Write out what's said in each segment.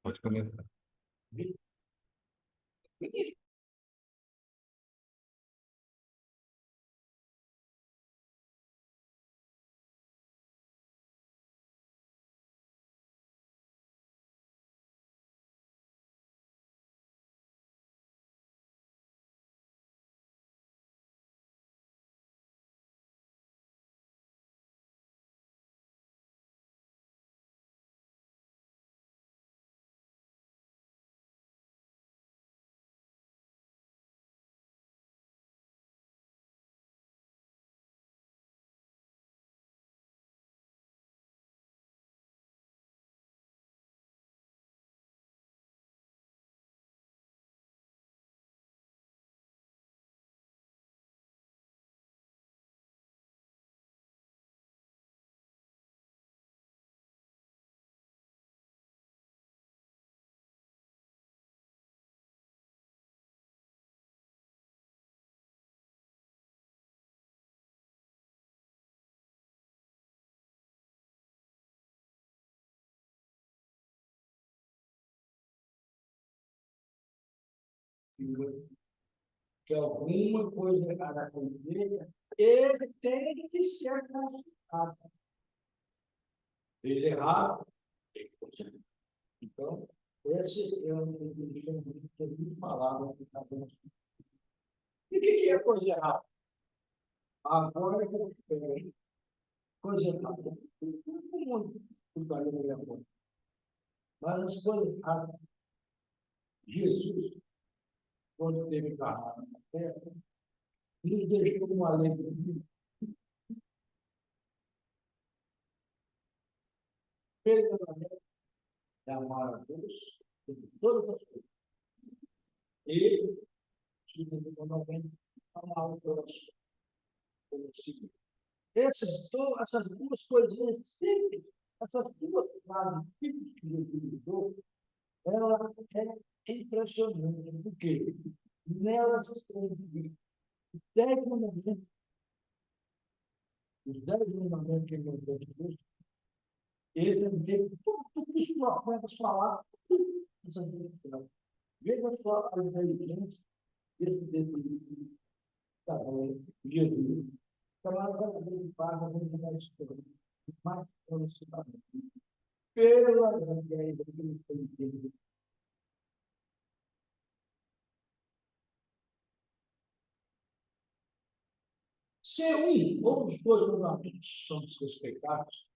Pode começar. Que alguma coisa errada com ele, ele tem que ser consultado. Fez errado, tem que consertar. Então, esse é um entendimento que eu vi falar. E o que é coisa errada? Agora que eu tenho coisa errada. Todo mundo trabalha na minha conta. Mas as coisas erradas, Jesus, quando teve carrado na terra, nos deixou uma lei verdadeiramente de amar a Deus sobre todas as coisas. E, principalmente, amar o próximo como si mesmo. Essas duas coisinhas simples, essas duas frases simples que Jesus usou, ela é impressionante, porque nelas estão os 10 mandamentos, os 10 mandamentos que ele deu de Deus, ele também, tudo isso que nós podemos falar, essas duas frases. Veja só a inteligência desse livro, Jesus. Chamada cada vez de paga, vamos dar história. Mais conhecimento. Pelas ideias que ele tem. Se um ou os dois mandamentos são desrespeitados,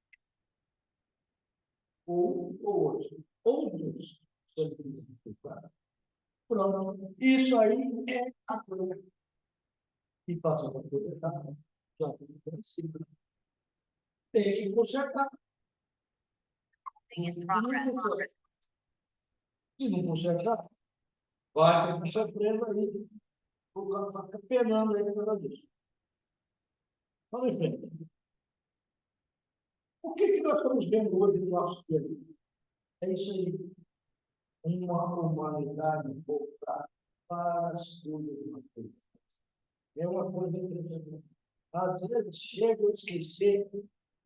ou o outro, ou os dois são desrespeitados, pronto. Isso aí é a coisa que passa a coisa errada. Já tem que consertar. Se não consertar, vai ficar sofrendo aí. O cara vai ficar penando aí por causa disso. Vamos em frente. O que nós estamos vendo hoje no nosso tempo? É isso aí. Uma humanidade voltada para as coisas materiais. É uma coisa impressionante. Às vezes chega a esquecer,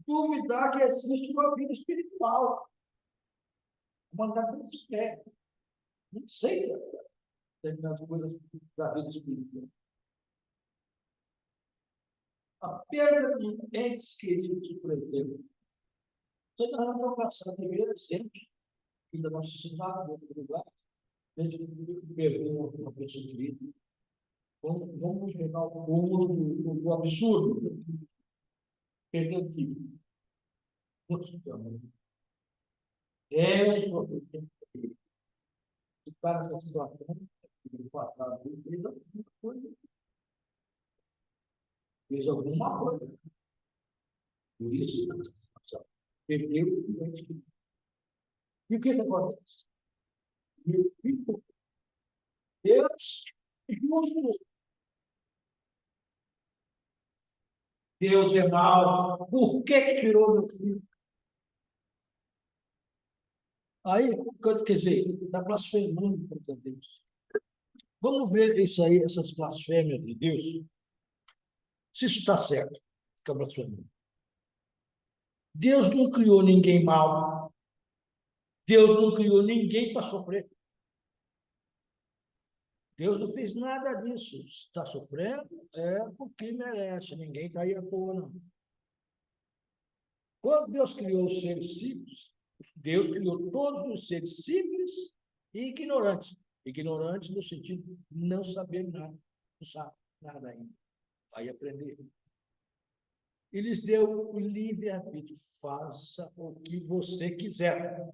duvidar que existe uma vida espiritual. A humanidade tem que ser. Não sei determinadas coisas da vida espiritual. A perda de entes queridos, por exemplo. Você não vai passar de ver sempre que da nossa cidade, em outro lugar, desde que perdeu uma pessoa querida. Vamos pegar o cúmulo do absurdo. Perder o filho. É uma e para essa situação, fez alguma coisa. Por isso, perdeu o ente querido. E o que acontece? Deus justo. Deus é mau. Por que tirou meu filho? Aí, quer dizer, está blasfemando contra Deus. Vamos ver isso aí, essas blasfêmias de Deus, se isso está certo, fica blasfemando. Deus não criou ninguém mau. Deus não criou ninguém para sofrer. Deus não fez nada disso. Está sofrendo é porque merece. Ninguém está aí à toa, não. Quando Deus criou os seres simples, Deus criou todos os seres simples e ignorantes. Ignorantes no sentido de não saber nada. Não sabe nada ainda. Vai aprender. E lhes deu o livre-arbítrio. Faça o que você quiser.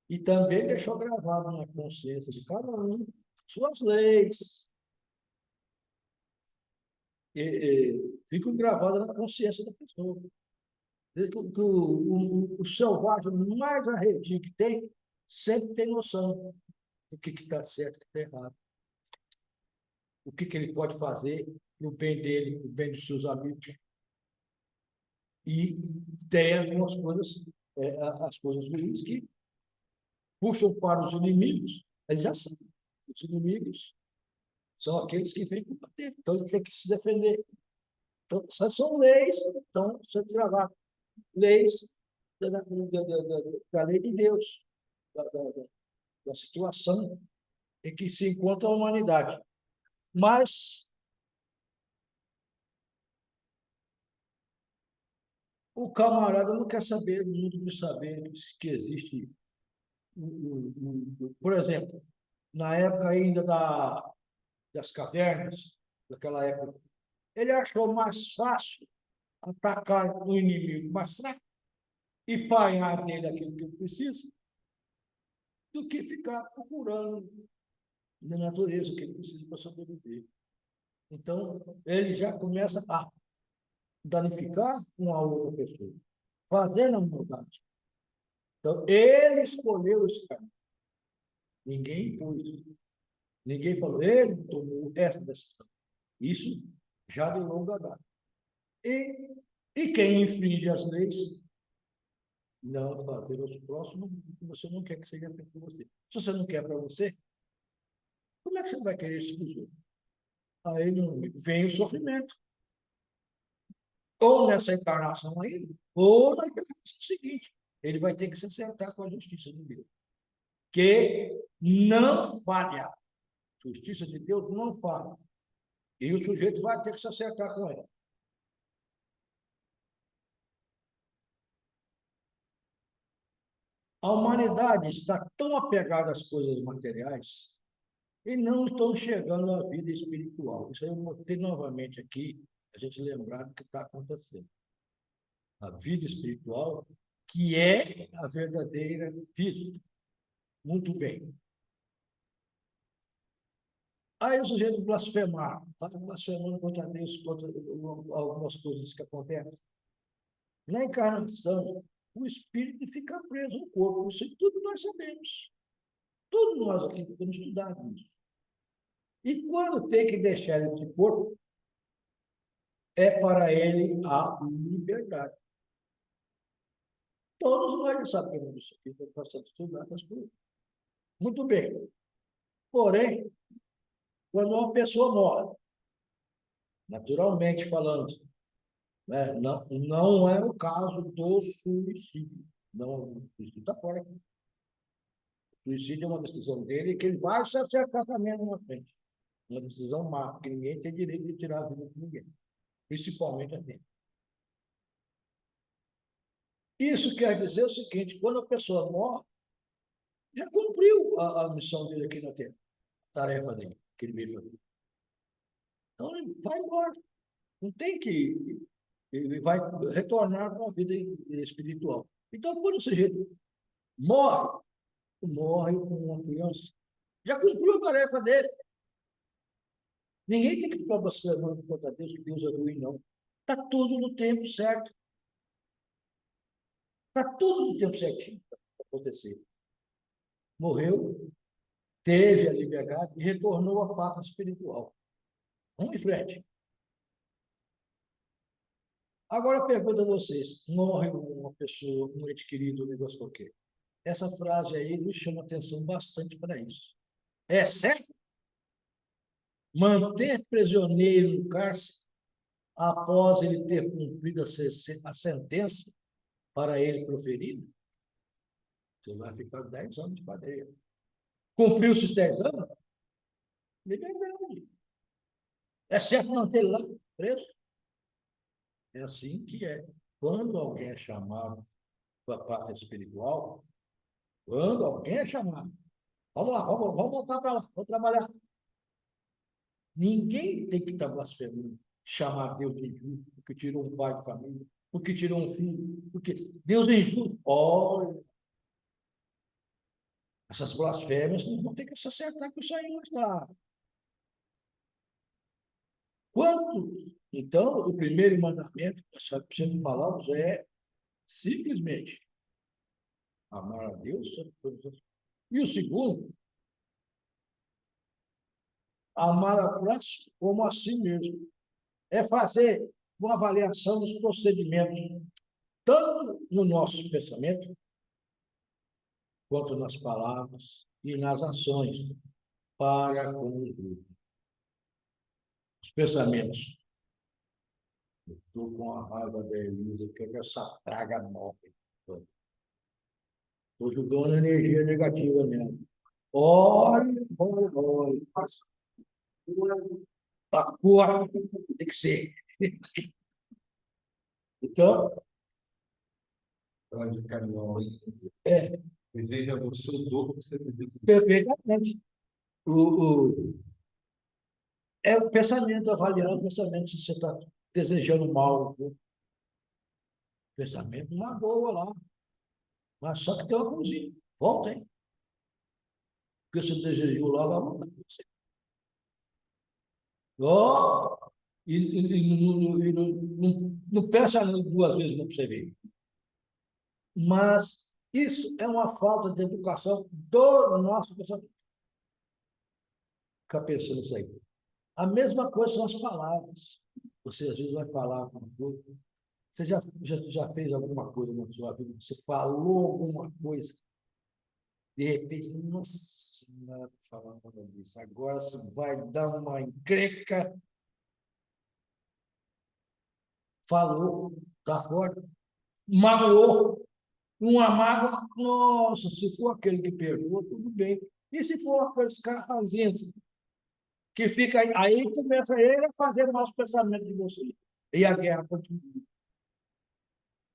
E também deixou gravado na consciência de cada um suas leis. Ficam gravadas na consciência da pessoa. O selvagem mais arredio que tem, sempre tem noção do que está certo e o que está errado. O que ele pode fazer para o bem dele, para o bem dos seus amigos. E tem algumas coisas, as coisas ruins que puxam para os inimigos. Ele já sabe. Os inimigos são aqueles que vêm combater. Então, ele tem que se defender. Então, são leis, então, você trabalha. Leis da lei de Deus, da situação em que se encontra a humanidade. Mas o camarada não quer saber muito de saber que existe. Por exemplo, na época ainda das cavernas, daquela época, ele achou mais fácil atacar o inimigo mais fraco e apanhar dele aquilo que ele precisa, do que ficar procurando na natureza o que ele precisa para sobreviver. Então, ele já começa a danificar uma outra pessoa, fazendo a maldade. Então, ele escolheu esse caminho. Ninguém impôs. Ninguém falou, ele tomou essa decisão. Isso já de longa data. E quem infringe as leis, não fazer aos próximos, você não quer que seja feito por você. Se você não quer para você, como é que você vai querer isso dos outros? Aí vem o sofrimento. Ou nessa encarnação aí, ou na encarnação seguinte. Ele vai ter que se acertar com a justiça de Deus. Que não falha. A justiça de Deus não falha. E o sujeito vai ter que se acertar com ela. A humanidade está tão apegada às coisas materiais e não estão chegando à vida espiritual. Isso aí eu botei novamente aqui, a gente lembrar do que está acontecendo. A vida espiritual, que é a verdadeira vida. Muito bem. Aí o sujeito blasfemar, vai blasfemando contra Deus, contra algumas coisas que acontecem. Na encarnação, o espírito fica preso no corpo. Isso tudo nós sabemos. Tudo nós aqui temos estudado isso. E quando tem que deixar esse corpo, é para ele a liberdade. Todos nós já sabemos isso aqui, porque passamos a estudar essas coisas. Muito bem. Porém, quando uma pessoa morre, naturalmente falando, né, não é o caso do suicídio. Não, o suicídio está fora. O suicídio é uma decisão dele que ele vai se acertar também na frente. Uma decisão má, porque ninguém tem direito de tirar a vida de ninguém, principalmente a dele. Isso quer dizer o seguinte: quando a pessoa morre, já cumpriu a missão dele aqui na Terra, a tarefa dele, que ele veio fazer. Então, ele vai embora. Não tem que. Ele vai retornar para a vida espiritual. Então, quando o sujeito morre com uma criança, já cumpriu a tarefa dele. Ninguém tem que ficar blasfemando contra Deus, que Deus é ruim, não. Está tudo no tempo certo. Está tudo no tempo certinho para acontecer. Morreu, teve a liberdade e retornou à pátria espiritual. Vamos em frente. Agora eu pergunto a vocês: morre uma pessoa, um ente querido, um negócio qualquer. Essa frase aí nos chama atenção bastante para isso. É certo? Manter prisioneiro no cárcere após ele ter cumprido a sentença para ele proferida? Você vai ficar 10 anos de cadeia. Cumpriu esses 10 anos, liberdade. É certo manter ele lá preso. É assim que é. Quando alguém é chamado para a parte espiritual, quando alguém é chamado, vamos lá, vamos voltar para lá, vamos trabalhar. Ninguém tem que estar blasfemando, chamar Deus de injusto, porque tirou um pai de família, porque tirou um filho, porque Deus é injusto. Olha, essas blasfêmias não vão ter que se acertar com o Senhor, está. Quanto? Então, o primeiro mandamento que nós sempre falamos é simplesmente amar a Deus sobre todas as coisas. E o segundo, amar a próximo como a si mesmo. É fazer uma avaliação dos procedimentos, tanto no nosso pensamento, quanto nas palavras e nas ações, para com os outros. Os pensamentos. Estou com a raiva da Elisa, que essa praga morre. Estou jogando energia negativa nela. Olha, olha, olha. A cor tem que ser. Então, é, Deseja você o dobro que você deseja. perfeitamente. É o pensamento, avaliar o pensamento, se você está desejando mal. O pensamento magoa lá. Mas só que tem uma coisinha. Volta, hein? Porque você desejou lá, vai voltar. Ó, não pensa duas vezes não para você ver. Mas isso é uma falta de educação do nosso pensamento. Fica pensando isso aí. A mesma coisa são as palavras. Você às vezes vai falar alguma coisa. Você já fez alguma coisa na sua vida? Você falou alguma coisa. De repente, nossa senhora, falando disso. Agora você vai dar uma encrenca. Falou, está fora. Magoou. Uma mágoa, nossa, se for aquele que perdoa, tudo bem. E se for aqueles caras que fica aí começa ele a fazer maus pensamentos de você. E a guerra continua.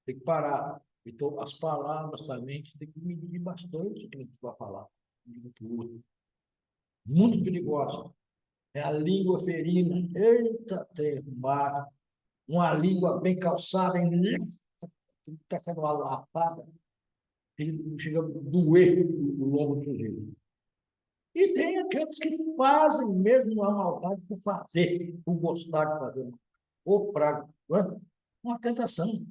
Tem que parar. Então, as palavras também, tem que medir bastante o que a gente vai falar. Muito perigosa. É a língua ferina. Eita, tem uma língua bem calçada, está sendo uma lapada, chega a doer o lombo do sujeito. E tem aqueles que fazem mesmo a maldade por fazer, por gostar de fazer. Ou para uma tentação.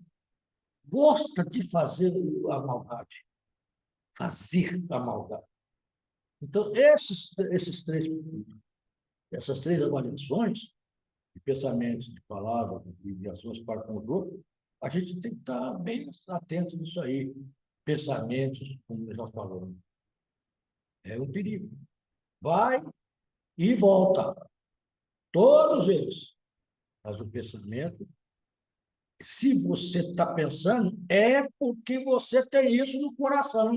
Gosta de fazer a maldade. Fazer a maldade. Então, essas três avaliações, de pensamentos, de palavras, de ações para com o outro, a gente tem que estar bem atento nisso aí. Pensamentos, como nós já falamos. É um perigo. Vai e volta. Todos eles. Mas o pensamento, se você está pensando, é porque você tem isso no coração.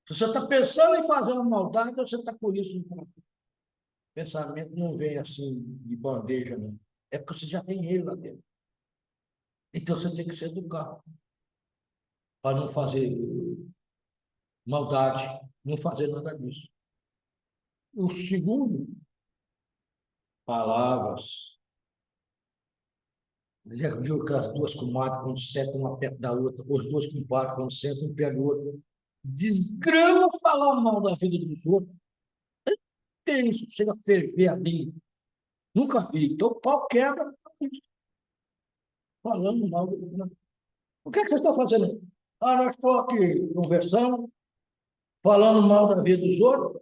Se você está pensando em fazer uma maldade, você está com isso no coração. O pensamento não vem assim de bandeja, não. É porque você já tem ele lá dentro. Então você tem que se educar para não fazer maldade, não fazer nada disso. O segundo, palavras. Já viu aquelas duas comadres quando sentam uma perto da outra, os dois compadres quando sentam um perto do outro. Desgrama falar mal da vida dos outros. É isso, chega a ferver a língua. Nunca vi. Então o pau quebra falando mal do outro. O que é que vocês estão fazendo? Ah, nós estamos aqui conversando, falando mal da vida dos outros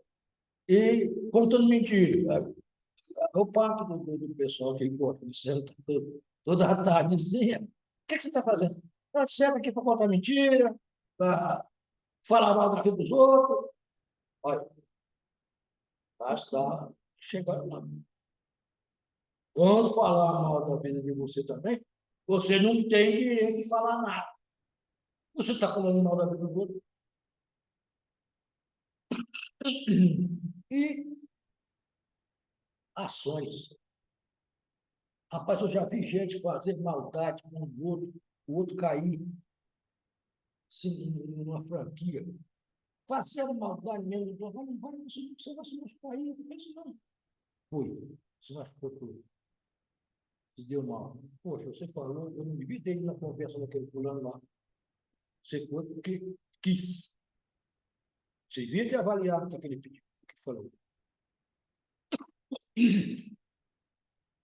e contando mentira. O papo do pessoal que encontra no centro toda a tardezinha. O que é que você está fazendo? Está sendo aqui para contar mentira, para falar mal da vida dos outros. Olha, basta chegar lá. Quando falar mal da vida de você também, você não tem direito de falar nada. Você está falando mal da vida dos outros. E ações. Rapaz, eu já vi gente fazer maldade com o outro cair assim, numa franquia. Fazer maldade mesmo. Vai, você vai se machucar aí. Eu penso, não. Foi. Se machucou tudo. Se deu mal. Poxa, você falou, eu não devia ter ido na conversa daquele fulano lá. Você foi porque quis. Você devia ter avaliado o que ele pediu, o que falou.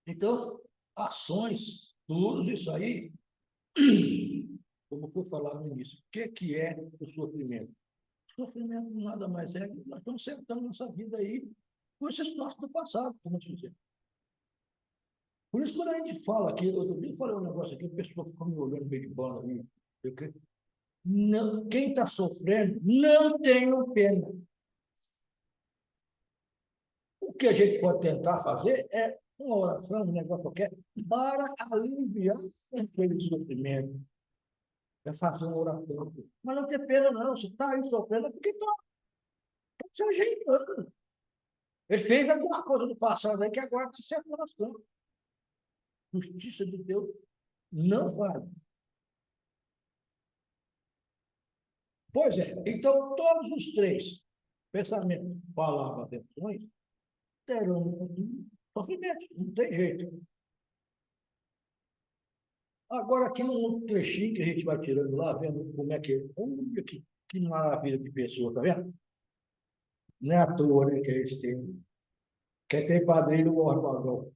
Então, ações, tudo isso aí, como foi falado no início, o que é o sofrimento? O sofrimento nada mais é que nós estamos sentando nossa vida aí com esse espaço do passado, como dizer. Por isso, quando a gente fala aqui, outro dia eu falei um negócio aqui, a pessoa ficou me olhando meio de bola ali. Não, quem está sofrendo, não tenha pena. O que a gente pode tentar fazer é uma oração, um negócio qualquer, para aliviar aquele sofrimento. É fazer uma oração. Mas não tem pena, não. Se está aí sofrendo, é porque está se ajeitando. Ele fez alguma coisa no passado aí que agora se separação. Justiça de Deus não vale. Pois é. Então, todos os três, pensamento, palavra, ações, terão um sofrimento. Não tem jeito. Agora, aqui um trechinho que a gente vai tirando lá, vendo como é que é. Olha que maravilha de pessoa, tá vendo? Não é à toa, né, que eles têm. Quer ter padrinho, morre pagão.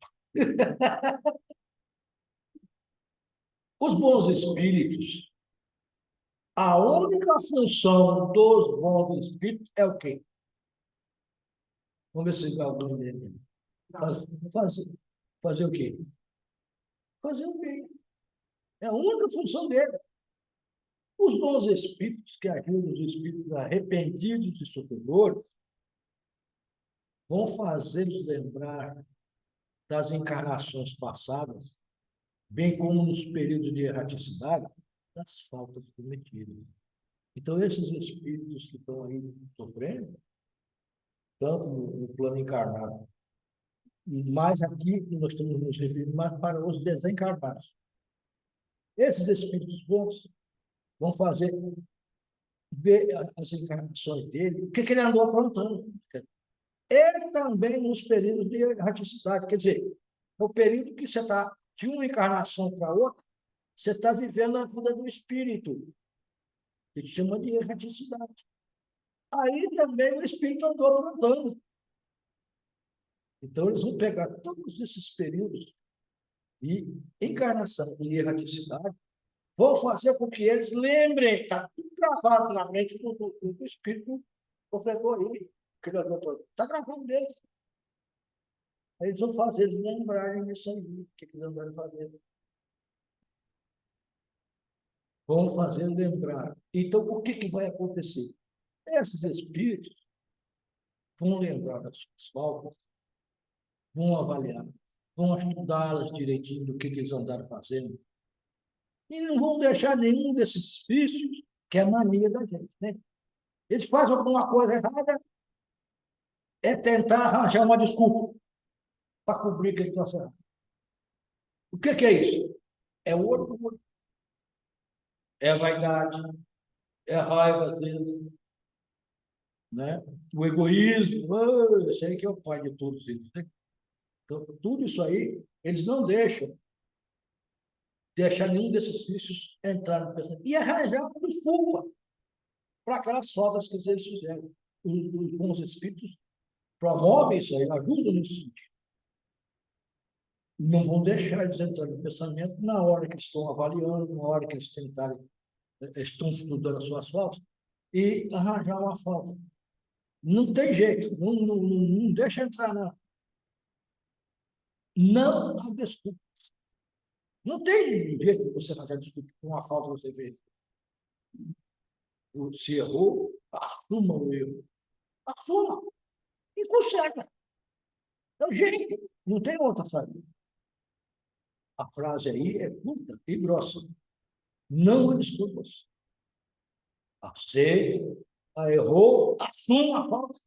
Os bons espíritos, a única função dos bons espíritos é o quê? Vamos ver se alguém entende. Fazer, fazer o quê? Fazer o bem. É a única função dele. Os bons espíritos que ajudam os espíritos arrependidos e sofredores vão fazê-los lembrar das encarnações passadas, bem como nos períodos de erraticidade, das faltas cometidas. Então, esses espíritos que estão aí sofrendo, tanto no plano encarnado, mas aqui nós estamos nos referindo mais para os desencarnados. Esses espíritos bons vão fazer ver as encarnações dele, o que ele andou aprontando. Ele também nos períodos de erraticidade, quer dizer, no período que você está de uma encarnação para outra, você está vivendo a vida do espírito, que chama de erraticidade. Aí também o espírito andou aprontando. Então, eles vão pegar todos esses períodos de encarnação e erraticidade, vão fazer com que eles lembrem, está tudo gravado na mente do espírito sofredor aí, criador. Está gravado deles. Aí eles vão fazer eles lembrarem disso aí, o que eles andaram fazendo. Vão fazer lembrar. Então, o que vai acontecer? Esses espíritos vão lembrar das suas faltas, vão avaliar, vão estudá-las direitinho do que eles andaram fazendo, e não vão deixar nenhum desses vícios, que é a mania da gente, né? Eles fazem alguma coisa errada, é tentar arranjar uma desculpa para cobrir que eles estão errado. O que é isso? É o orgulho, é a vaidade, é a raiva, às vezes, né? O egoísmo, eu sei que é o pai de todos eles, né? Então, tudo isso aí, eles não deixar nenhum desses vícios entrar no pensamento. E arranjar uma desculpa para aquelas faltas que eles fizeram. Os bons espíritos promovem isso aí, ajudam nesse sentido. Não vão deixar eles entrar no pensamento na hora que estão avaliando, na hora que eles estão estudando as suas faltas, e arranjar uma falta. Não tem jeito, não deixa entrar, não. Não há desculpa. Não tem jeito de você arranjar desculpa com uma falta que você fez. Se errou, assuma o erro. Assuma e conserta. É o jeito, não tem outra saída. A frase aí é curta e grossa. Não há desculpas. Aceite, errou, assuma a falta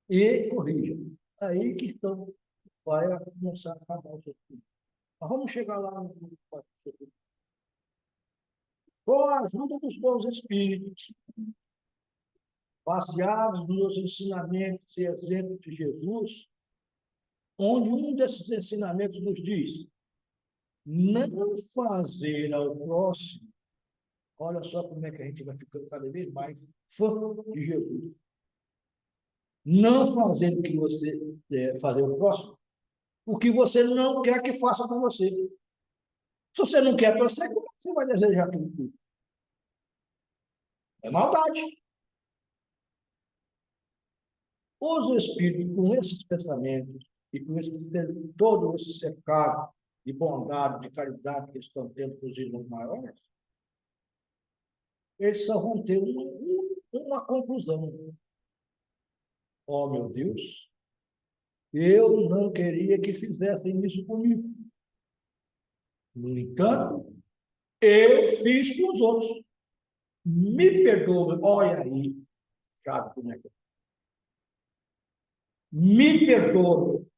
e corrija. Aí que então vai começar a acabar o seu filho. Mas vamos chegar lá no com a ajuda dos bons espíritos, baseados nos ensinamentos e exemplos de Jesus, onde um desses ensinamentos nos diz: não fazer ao próximo. Olha só como é que a gente vai ficando cada vez mais fã de Jesus. Não fazer o que você fazer ao próximo, o que você não quer que faça com você. Se você não quer para você, como você vai desejar aquilo tudo? É maldade. Os espíritos, com esses pensamentos e com todo esse cercado de bondade, de caridade que eles estão tendo com os irmãos maiores, eles só vão ter uma conclusão. Oh, meu Deus, eu não queria que fizessem isso comigo. No entanto, eu fiz com os outros. Me perdoe. Olha aí, sabe como é que é? Me perdoe. O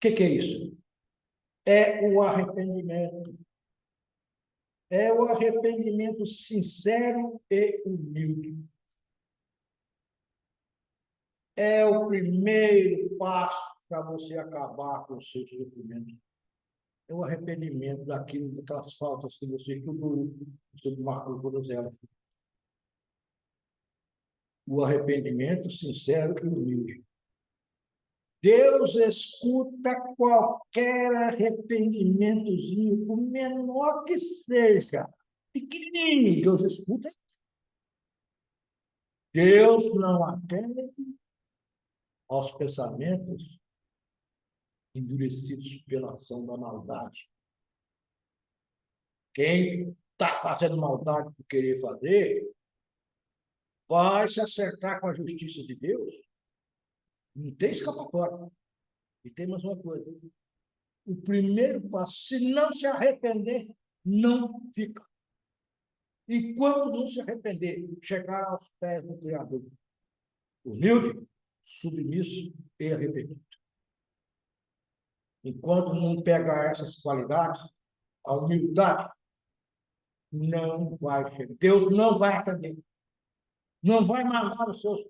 que é isso? É o arrependimento. É o arrependimento sincero e humilde. É o primeiro passo para você acabar com o seu sofrimento. É o arrependimento daquelas faltas que você estudou, você marcou todas elas. O arrependimento sincero e humilde. Deus escuta qualquer arrependimentozinho, por menor que seja, pequenininho, Deus escuta. Deus não atende aos pensamentos endurecidos pela ação da maldade. Quem está fazendo maldade por querer fazer, vai se acertar com a justiça de Deus. Não tem escapatória. E tem mais uma coisa. O primeiro passo, se não se arrepender, não fica. E quando não se arrepender, chegar aos pés do Criador. Humilde, submisso e arrependido. Enquanto não pegar essas qualidades, a humildade não vai chegar. Deus não vai atender. Não vai mandar os seus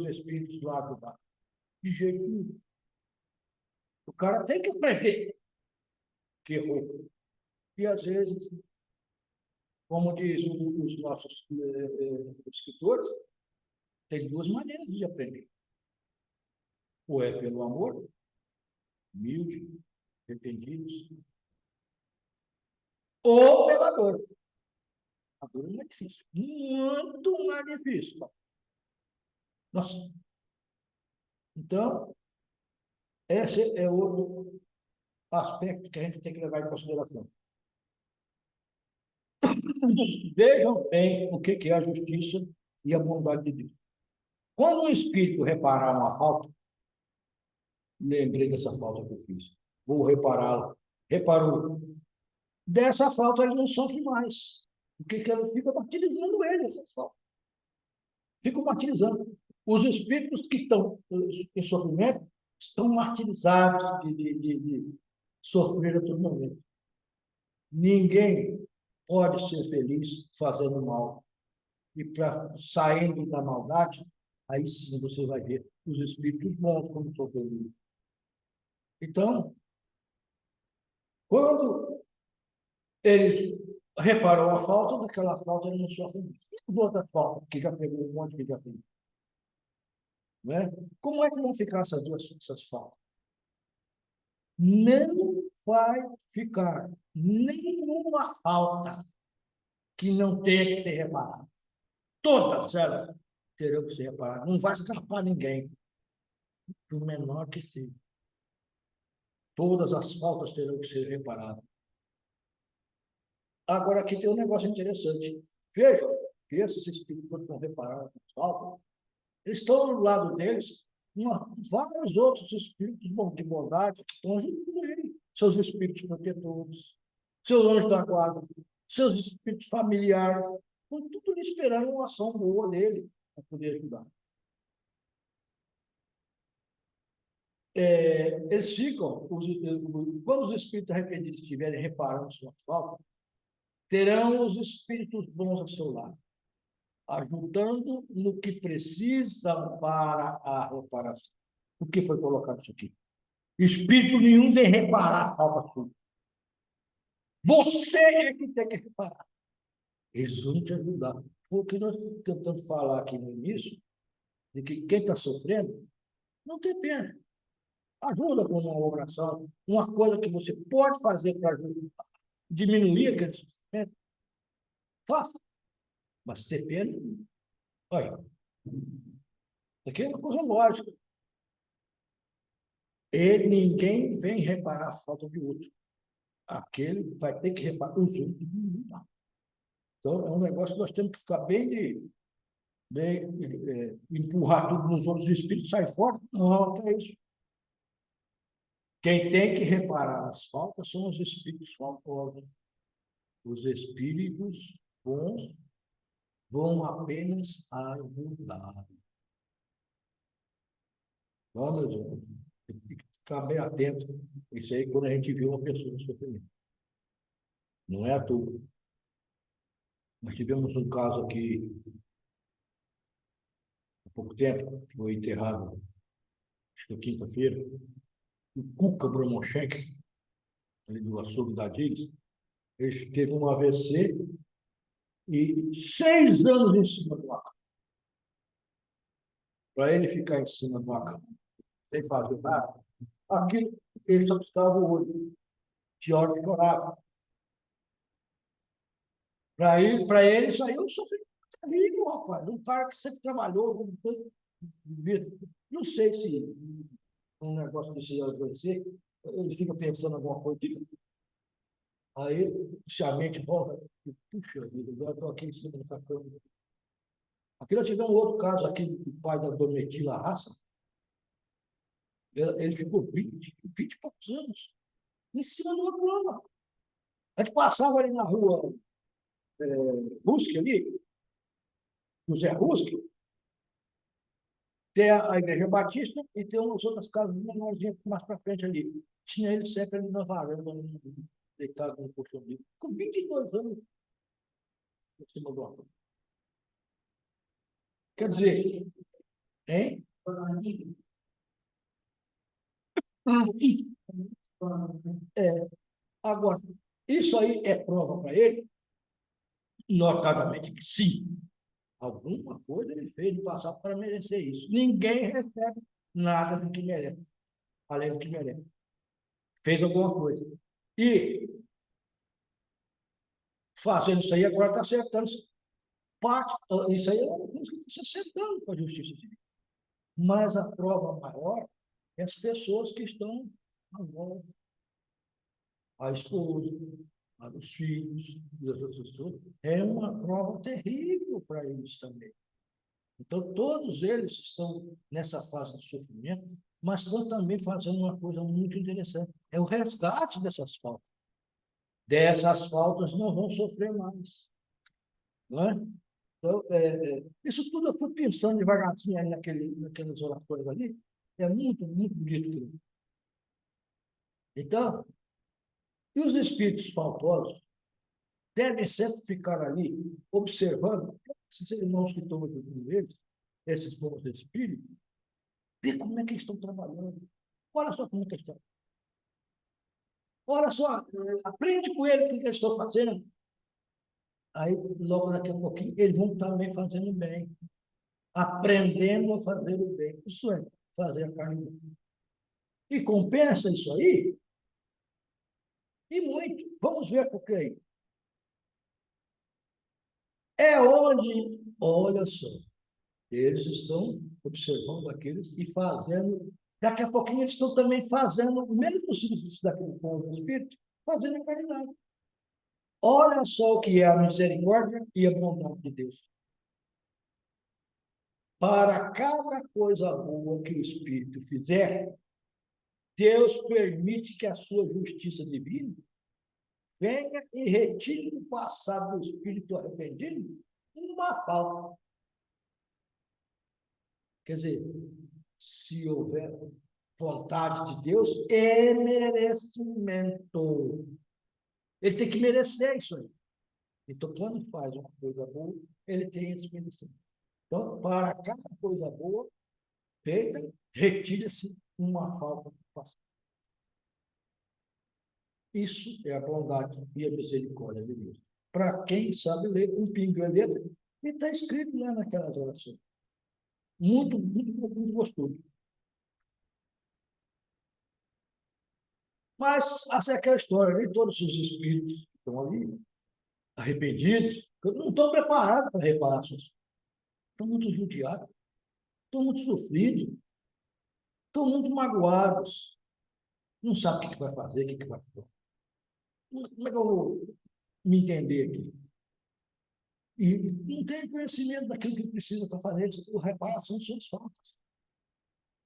espíritos lá do lado. De jeito nenhum. O cara tem que aprender que errou. E às vezes, como diz os nossos escritores, tem duas maneiras de aprender. Ou é pelo amor, humilde, arrependidos, ou pela dor. A dor é muito difícil. Muito mais difícil. Nossa. Então, esse é outro aspecto que a gente tem que levar em consideração. Vejam bem o que é a justiça e a bondade de Deus. Quando um espírito reparar uma falta, lembrei dessa falta que eu fiz, vou repará-la. Reparou. Dessa falta ele não sofre mais. Porque ele fica martirizando ele, essa falta. Fica martirizando. Os espíritos que estão em sofrimento estão martirizados de sofrer a todo momento. Ninguém pode ser feliz fazendo mal. E para saindo da maldade, aí sim você vai ver os espíritos bons como são felizes. Então, quando eles reparou a falta, daquela falta ele não sofre mais. E as outras faltas, que já pegou um monte que já fez? Não é? Como é que vão ficar essas faltas? Não vai ficar nenhuma falta que não tenha que ser reparada. Todas elas terão que ser reparadas. Não vai escapar ninguém, por menor que seja. Todas as faltas terão que ser reparadas. Agora, aqui tem um negócio interessante. Vejam que esses espíritos, quando vão reparar as faltas, eles estão do lado deles, vários outros espíritos de bondade que estão junto com ele. Seus espíritos protetores, seus anjos da guarda, seus espíritos familiares, estão tudo ali esperando uma ação boa dele para poder ajudar. Eles ficam, quando os espíritos arrependidos estiverem reparando suas faltas, terão os espíritos bons ao seu lado, ajudando no que precisam para a reparação. Por que foi colocado isso aqui? Espírito nenhum vem reparar a falta sua. Você é que tem que reparar. Eles vão te ajudar. Foi o que nós estamos tentando falar aqui no início, de que quem está sofrendo não tem pena. Ajuda com uma oração, uma coisa que você pode fazer para diminuir aquele sofrimento. Faça. Mas ter pena, olha, isso aqui é uma coisa lógica. Ninguém vem reparar a falta de outro. Aquele vai ter que reparar os outros. Então, é um negócio que nós temos que ficar empurrar tudo nos outros espíritos, sai fora. Não, é isso. Quem tem que reparar as faltas são os espíritos faltosos. Os espíritos bons vão apenas ajudar. Então, meus irmãos, tem que ficar bem atento. Isso aí quando a gente vê uma pessoa no sofrimento. Não é à toa. Nós tivemos um caso aqui, há pouco tempo, foi enterrado, acho que quinta-feira, o Cuca Bromoschek, ali do açougue da Diggs. Ele teve um AVC e 6 anos em cima do maca. Para ele ficar em cima do maca, sem fazer nada, aquilo, ele só precisava o olho. De hora de chorar. Para ele, isso aí é um sofrimento terrível, rapaz. Um cara que sempre trabalhou, não sei se um negócio desse acontecer, ele fica pensando em alguma coisa. Aí, se a mente volta, puxa vida, agora estou aqui em cima dessa cama. Aqui nós tivemos um outro caso aqui, do pai da Domitila Raça. Ele ficou 20 e poucos anos em cima de uma cama. A gente passava ali na rua Rusque ali, José Rusque, tem a Igreja Batista e tem umas outras casas menorzinhas mais para frente ali. Tinha ele sempre ali na varanda, deitado no colchão dele, com 22 anos em cima do arco. Quer dizer, hein? Agora, isso aí é prova para ele, notadamente que sim, alguma coisa ele fez no passado para merecer isso. Ninguém recebe nada do que merece, além do que merece. Fez alguma coisa. E, fazendo isso aí, agora está acertando. Isso aí é uma coisa que está se acertando com a justiça civil. Mas a prova maior é as pessoas que estão à volta. A esposa, os filhos, e as outras pessoas. É uma prova terrível para eles também. Então, todos eles estão nessa fase de sofrimento, mas estão também fazendo uma coisa muito interessante. É o resgate dessas faltas. Dessas faltas não vão sofrer mais. Não é? Então, isso tudo eu fui pensando devagarzinho aí naquelas orações ali. É muito, muito bonito. Então, e os espíritos faltosos devem sempre ficar ali observando esses irmãos que estão ajudando eles, esses bons espíritos, ver como é que eles estão trabalhando. Olha só como é que eles estão. Olha só, aprende com ele o que eles estão fazendo. Aí, logo daqui a pouquinho, eles vão também fazendo bem. Aprendendo a fazer o bem. Isso é, fazer a carne bem. E compensa isso aí? E muito. Vamos ver por quê. É onde, olha só, eles estão observando aqueles e fazendo. Daqui a pouquinho eles estão também fazendo o mesmo serviço daquele povo do Espírito, fazendo a caridade. Olha só o que é a misericórdia e a bondade de Deus. Para cada coisa boa que o Espírito fizer, Deus permite que a sua justiça divina venha e retire do passado do espírito arrependido uma falta. Quer dizer, se houver vontade de Deus, é merecimento. Ele tem que merecer isso aí. Então, quando faz uma coisa boa, ele tem esse merecimento. Então, para cada coisa boa feita, retira-se uma falta do passado. Isso é a bondade e a misericórdia de Deus. Para quem sabe ler um pingo a letra, e está escrito lá naquelas orações. Muito, muito, muito gostoso. Mas, essa é aquela história, nem todos os espíritos que estão ali, arrependidos, não estão preparados para reparar suas. Estão muito judiados, estão muito sofridos, estão muito magoados, não sabem o que vai fazer, o que vai fazer. Como é que eu vou me entender aqui? E não tem conhecimento daquilo que precisa para fazer a reparação de suas faltas.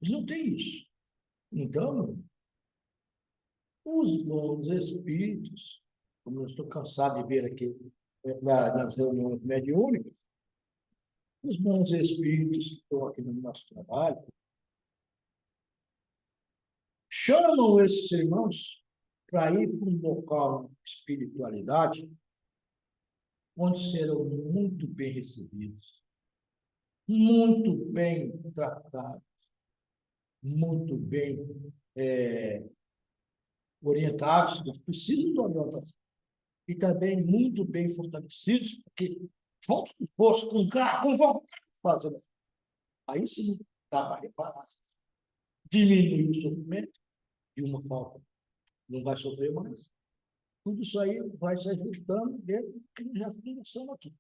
Eles não têm isso. Então, os bons espíritos, como eu estou cansado de ver aqui nas reuniões mediúnicas, os bons espíritos que estão aqui no nosso trabalho, chamam esses irmãos para ir para um local de espiritualidade onde serão muito bem recebidos, muito bem tratados, muito bem orientados, eles precisam de orientação, e também muito bem fortalecidos, porque vão dispostos com garra, com vontade de fazer. Aí sim, dá para reparar. Diminuir o sofrimento de uma falta, não vai sofrer mais. Tudo isso aí vai se ajustando dentro do que já começamos aqui.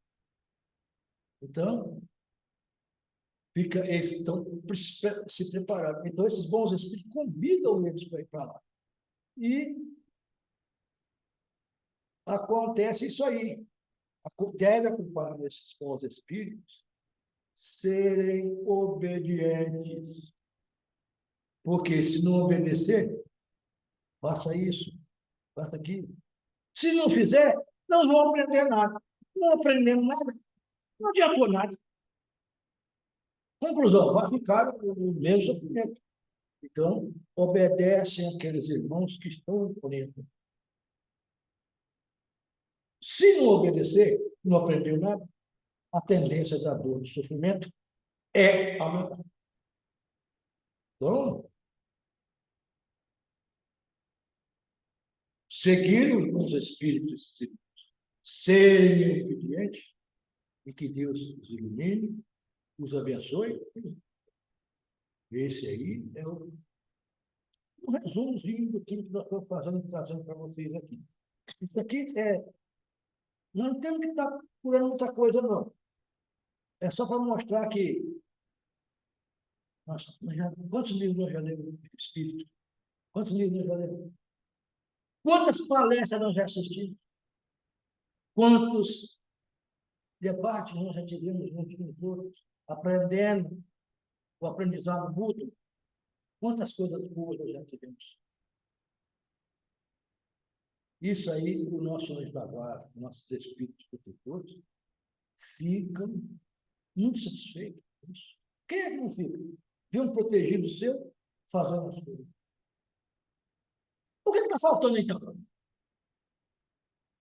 Então, eles estão se preparando. Então, esses bons espíritos convidam eles para ir para lá. E acontece isso aí. Deve acompanhar esses bons espíritos serem obedientes. Porque se não obedecer, faça isso, faça aquilo. Se não fizer, não vão aprender nada. Não aprendendo nada, não adiantou nada. Conclusão, vai ficar o mesmo sofrimento. Então, obedecem aqueles irmãos que estão orientando. Se não obedecer, não aprendeu nada, a tendência da dor, do sofrimento, é aumentar. Então, seguir os espíritos, serem obedientes, e que Deus os ilumine, os abençoe. Esse aí é um resumozinho daquilo que nós estamos fazendo, trazendo para vocês aqui. Isso aqui nós não temos que estar procurando muita coisa, não. É só para mostrar que quantos livros nós já lemos de Espírito? Quantos livros nós já lemos? Quantas palestras nós já assistimos? Quantos debates nós já tivemos uns com os outros? Aprendendo, o aprendizado mútuo. Quantas coisas boas nós já tivemos? Isso aí, o nosso anjo da guarda, nossos espíritos protetores, ficam muito satisfeitos com isso. Quem é que não fica? Vê um protegido seu fazendo as coisas. O que está faltando então?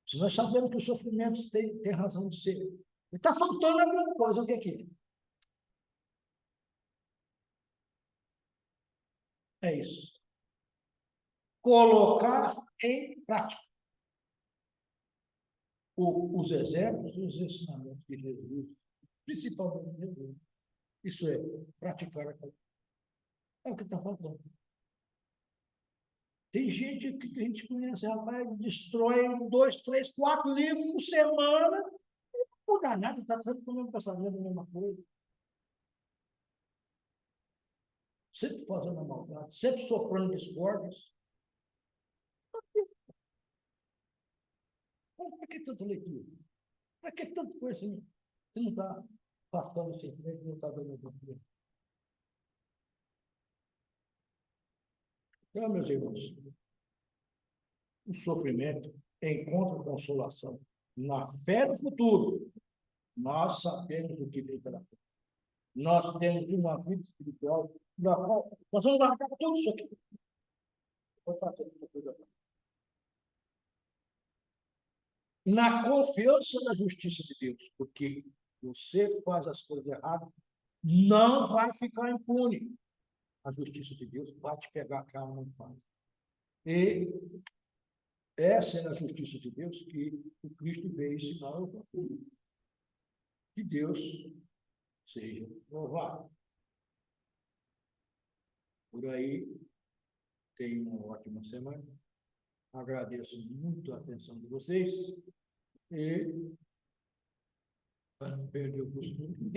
Se nós sabemos que os sofrimentos têm razão de ser, está faltando alguma coisa, o que é? É isso. Colocar em prática os exemplos e os ensinamentos de Jesus, principalmente de Jesus. Isso é, praticar a coisa. É o que está faltando. Tem gente que a gente conhece, rapaz, destrói 2, 3, 4 livros por semana, não muda nada, está sempre com o mesmo pensamento, a mesma coisa. Sempre fazendo a maldade, sempre soprando discórdias. Para que tanta leitura? Para que tanto conhecimento? Você não está passando o sentimento, não está dando o. Então, meus irmãos, o sofrimento encontra consolação na fé no futuro. Nós sabemos o que vem pela frente. Nós temos uma vida espiritual da qual nós vamos largar tudo isso aqui. Vou fazer outra coisa. Na confiança na justiça de Deus, porque você faz as coisas erradas, não vai ficar impune. A justiça de Deus vai te pegar a cara no pau. E essa é a justiça de Deus que o Cristo veio ensinar ao povo. Que Deus seja louvado. Por aí, tenham uma ótima semana. Agradeço muito a atenção de vocês. E para não perder o costume.